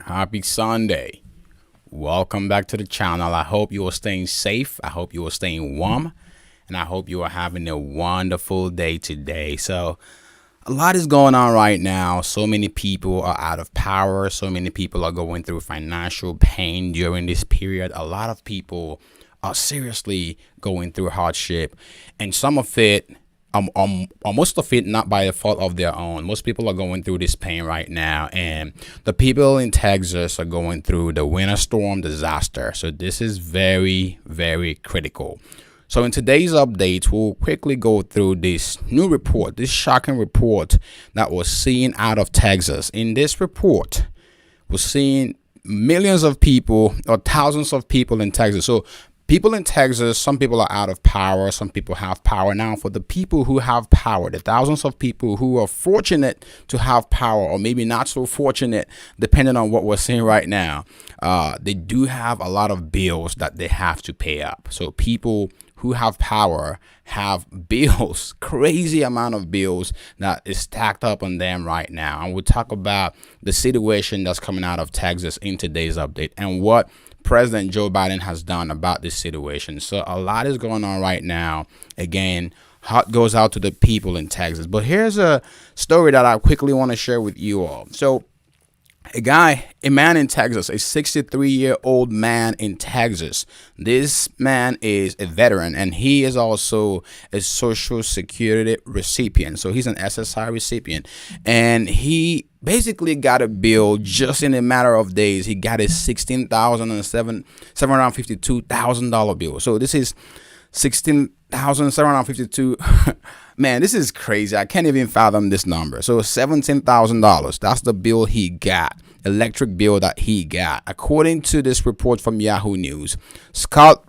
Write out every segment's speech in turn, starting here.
Happy Sunday. Welcome back to the channel. I hope you are staying safe. I hope you are staying warm. And I hope you are having a wonderful day today. So, a lot is going on right now. So many people are out of power. So many people are going through financial pain during this period. A lot of people are seriously going through hardship. And some of it or most of it not by the fault of their own. Most people are going through this pain right now, and the people in Texas are going through the winter storm disaster. So this is very, very critical. So in today's updates, we'll quickly go through this new report, this shocking report that was seen out of Texas. In this report, we're seeing millions of people or thousands of people in Texas. So people in Texas, some people are out of power, some people have power. Now, for the people who have power, the thousands of people who are fortunate to have power, or maybe not so fortunate, depending on what we're seeing right now, they do have a lot of bills that they have to pay up. So people who have power have bills, crazy amount of bills that is stacked up on them right now. And we'll talk about the situation that's coming out of Texas in today's update and what President Joe Biden has done about this situation. So a lot is going on right now. Again, heart goes out to the people in Texas. But here's a story that I quickly want to share with you all. So a man in Texas, a 63-year-old man in Texas. This man is a veteran, and he is also a Social Security recipient. So he's an SSI recipient, and he basically got a bill just in a matter of days. He got a $16,752 bill. So this is $16,752. Man, this is crazy. I can't even fathom this number. So $17,000. That's the bill he got, electric bill that he got. According to this report from Yahoo News, Scott,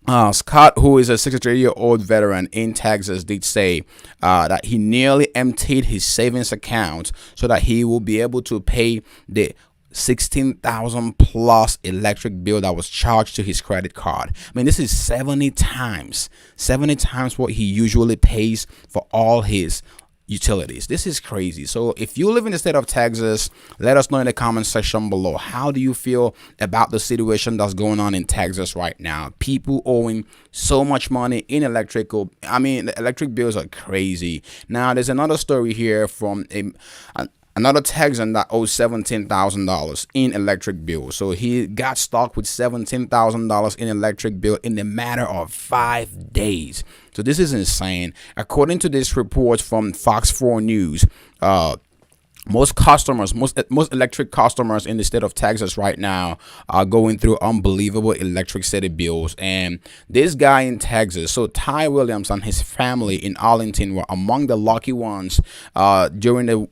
who is a 63-year-old veteran in Texas, did say that he nearly emptied his savings account so that he will be able to pay the 16,000 plus electric bill that was charged to his credit card. I mean, this is 70 times what he usually pays for all his utilities. This is crazy. So if you live in the state of Texas, let us know in the comment section below. How do you feel about the situation that's going on in Texas right now? People owing so much money in electrical. I mean, the electric bills are crazy. Now, there's another story here from another Texan that owes $17,000 in electric bill. So he got stuck with $17,000 in electric bill in a matter of 5 days. So this is insane. According to this report from Fox 4 News, most electric customers in the state of Texas right now are going through unbelievable electricity bills. And this guy in Texas, so Ty Williams and his family in Arlington were among the lucky ones during the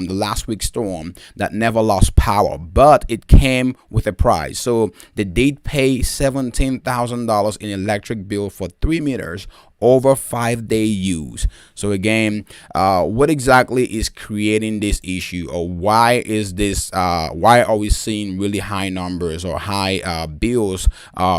last week storm that never lost power. But it came with a price. So they did pay $17,000 in electric bill for 3 meters over 5-day use. So again, what exactly is creating this issue, or why are we seeing really high numbers or high bills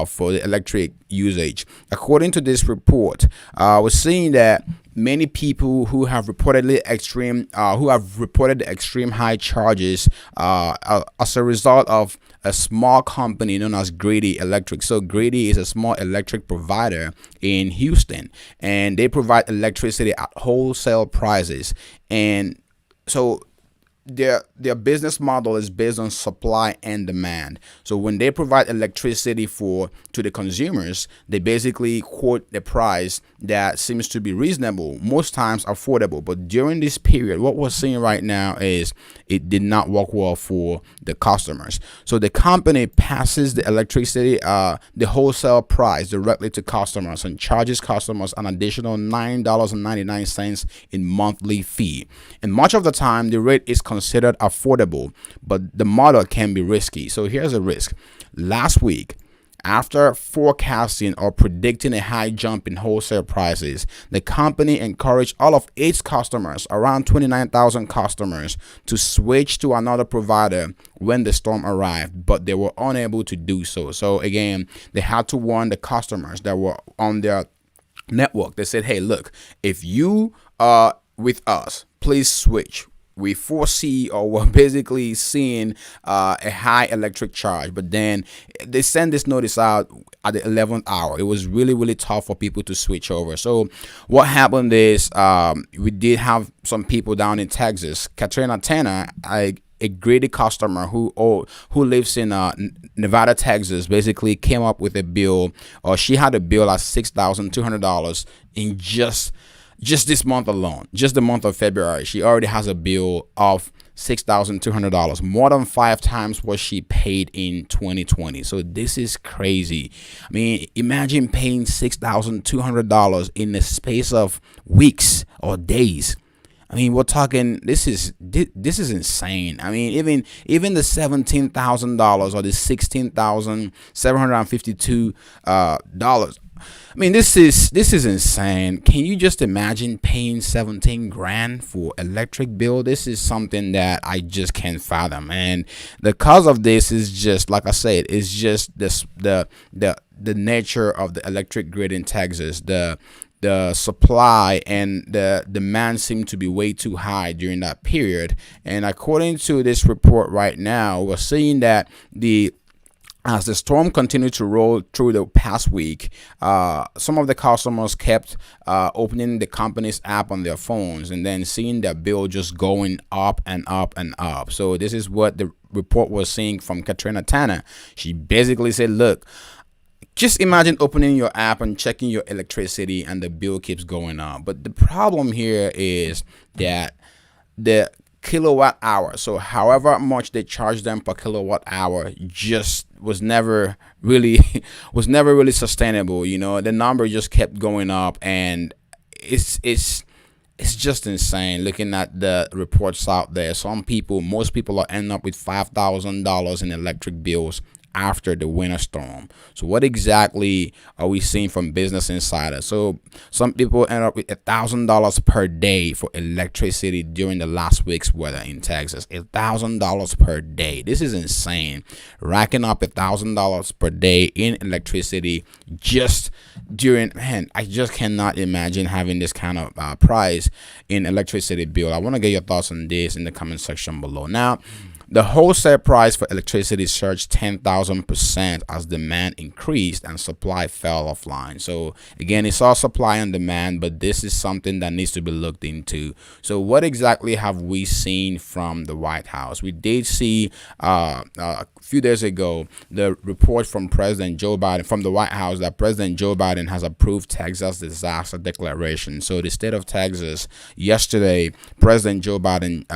for the electric usage? According to this report, we're seeing that many people who have reported extreme high charges as a result of a small company known as Grady Electric. So Grady is a small electric provider in Houston, and they provide electricity at wholesale prices. And so their business model is based on supply and demand. So when they provide electricity to the consumers, they basically quote the price that seems to be reasonable, most times affordable. But during this period, what we're seeing right now is it did not work well for the customers. So the company passes the electricity, the wholesale price directly to customers, and charges customers an additional $9.99 in monthly fee. And much of the time, the rate is considered affordable, but the model can be risky. So here's a risk. Last week, after forecasting or predicting a high jump in wholesale prices, the company encouraged all of its customers, around 29,000 customers, to switch to another provider when the storm arrived, but they were unable to do so. So again, they had to warn the customers that were on their network. They said, hey, look, if you are with us, please switch. we foresee or we're basically seeing a high electric charge. But then they send this notice out at the 11th hour. It was really, really tough for people to switch over. So what happened is we did have some people down in Texas. Katrina Tanner, a greedy customer who lives in Nevada, Texas, basically came up with a bill, or she had a bill at $6,200 in just this month alone, just the month of February. She already has a bill of $6,200, more than 5 times what she paid in 2020. So this is crazy. I mean, imagine paying $6,200 in the space of weeks or days. I mean, we're talking. This is insane. I mean, even the $17,000 or the $16,752 I mean, this is insane. Can you just imagine paying 17 grand for electric bill? This is something that I just can't fathom. And the cause of this is just, like I said, it's just this the nature of the electric grid in Texas. The supply and the demand seem to be way too high during that period. And according to this report right now, we're seeing that as the storm continued to roll through the past week, some of the customers kept opening the company's app on their phones and then seeing their bill just going up and up and up. So this is what the report was seeing from Katrina Tanner. She basically said, look, just imagine opening your app and checking your electricity and the bill keeps going up. But the problem here is that the kilowatt hour, so however much they charge them per kilowatt hour, just was never really sustainable. You know, the number just kept going up, and it's just insane looking at the reports out there. Most people are ending up with $5,000 in electric bills after the winter storm. So what exactly are we seeing from Business Insider? So some people end up with $1,000 per day for electricity during the last week's weather in Texas. $1,000 per day. This is insane. Racking up $1,000 per day in electricity just during, man, I just cannot imagine having this kind of price in electricity bill. I want to get your thoughts on this in the comment section below. Now, the wholesale price for electricity surged 10,000% as demand increased and supply fell offline. So again, it's all supply and demand, but this is something that needs to be looked into. So what exactly have we seen from the White House? We did see a few days ago the report from President Joe Biden from the White House that President Joe Biden has approved Texas disaster declaration. So the state of Texas, yesterday, President Joe Biden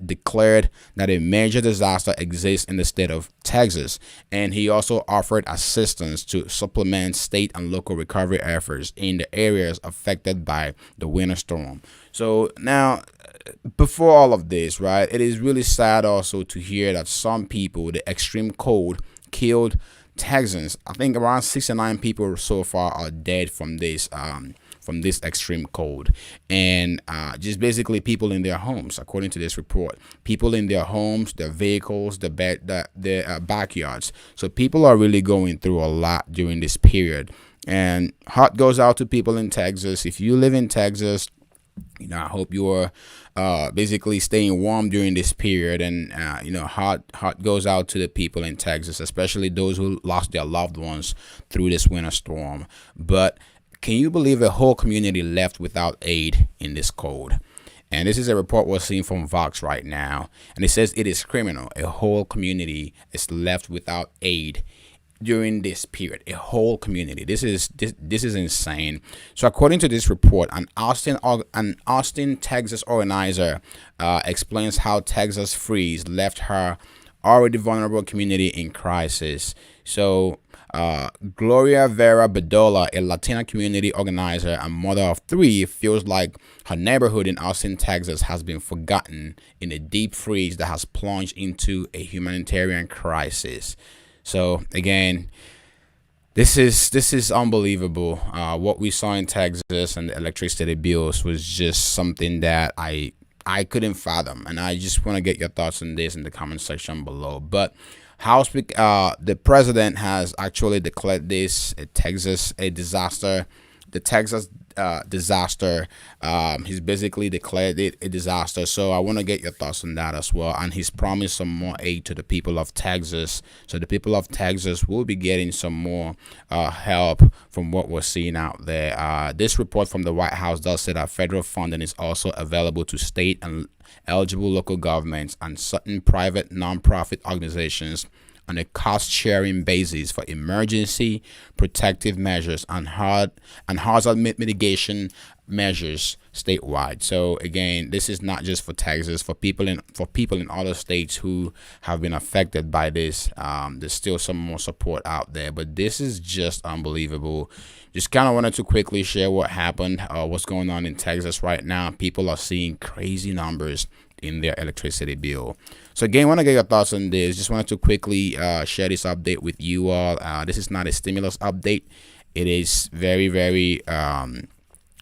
declared that a major disaster exists in the state of Texas, and he also offered assistance to supplement state and local recovery efforts in the areas affected by the winter storm. So now, before all of this, right, it is really sad also to hear that some people, the extreme cold killed Texans. I think around 69 people so far are dead from this extreme cold, and just basically people in their homes, according to this report. People in their homes, their vehicles, their backyards. So people are really going through a lot during this period. And heart goes out to people in Texas. If you live in Texas, you know, I hope you are basically staying warm during this period. And you know, heart goes out to the people in Texas, especially those who lost their loved ones through this winter storm. But can you believe a whole community left without aid in this cold? And this is a report we're seeing from Vox right now. And it says it is criminal. A whole community is left without aid during this period. A whole community. This is insane. So according to this report, an Austin, Texas organizer explains how Texas freeze left her already vulnerable community in crisis. So Gloria Vera Bedolla, a Latina community organizer and mother of 3, feels like her neighborhood in Austin, Texas has been forgotten in a deep freeze that has plunged into a humanitarian crisis. So again, this is unbelievable. What we saw in Texas and the electricity bills was just something that I couldn't fathom, and I just want to get your thoughts on this in the comment section below. But the president has actually declared this a disaster. The Texas disaster. He's basically declared it a disaster. So I want to get your thoughts on that as well. And he's promised some more aid to the people of Texas. So the people of Texas will be getting some more help from what we're seeing out there. This report from the White House does say that federal funding is also available to state and eligible local governments and certain private nonprofit organizations on a cost-sharing basis for emergency protective measures and hazard mitigation measures statewide. So again, this is not just for Texas. For people in other states who have been affected by this, there's still some more support out there. But this is just unbelievable. Just kind of wanted to quickly share what happened, what's going on in Texas right now. People are seeing crazy numbers in their electricity bill. So again, want to get your thoughts on this. Just wanted to quickly share this update with you all. This is not a stimulus update. It is very, very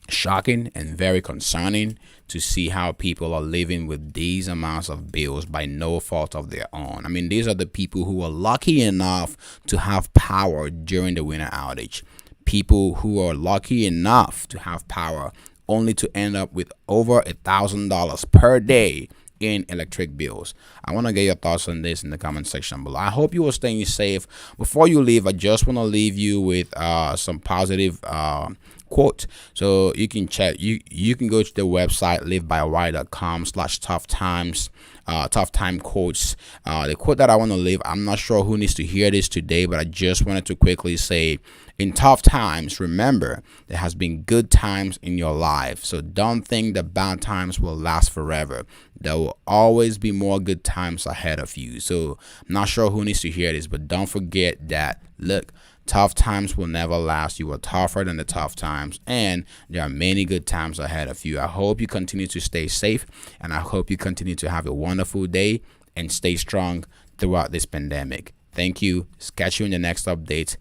shocking and very concerning to see how people are living with these amounts of bills by no fault of their own. I mean, these are the people who are lucky enough to have power during the winter outage. People who are lucky enough to have power only to end up with over $1,000 per day in electric bills. I want to get your thoughts on this in the comment section below. I hope you are staying safe. Before you leave, I just want to leave you with some positive quote. So you can check, you can go to the website livebywire.com/tough times, tough time quotes. The quote that I want to leave, I'm not sure who needs to hear this today, but I just wanted to quickly say, in tough times, remember, there has been good times in your life. So don't think the bad times will last forever. There will always be more good times ahead of you. So I'm not sure who needs to hear this, but don't forget that, look, tough times will never last. You are tougher than the tough times, and there are many good times ahead of you. I hope you continue to stay safe, and I hope you continue to have a wonderful day and stay strong throughout this pandemic. Thank you. Catch you in the next update.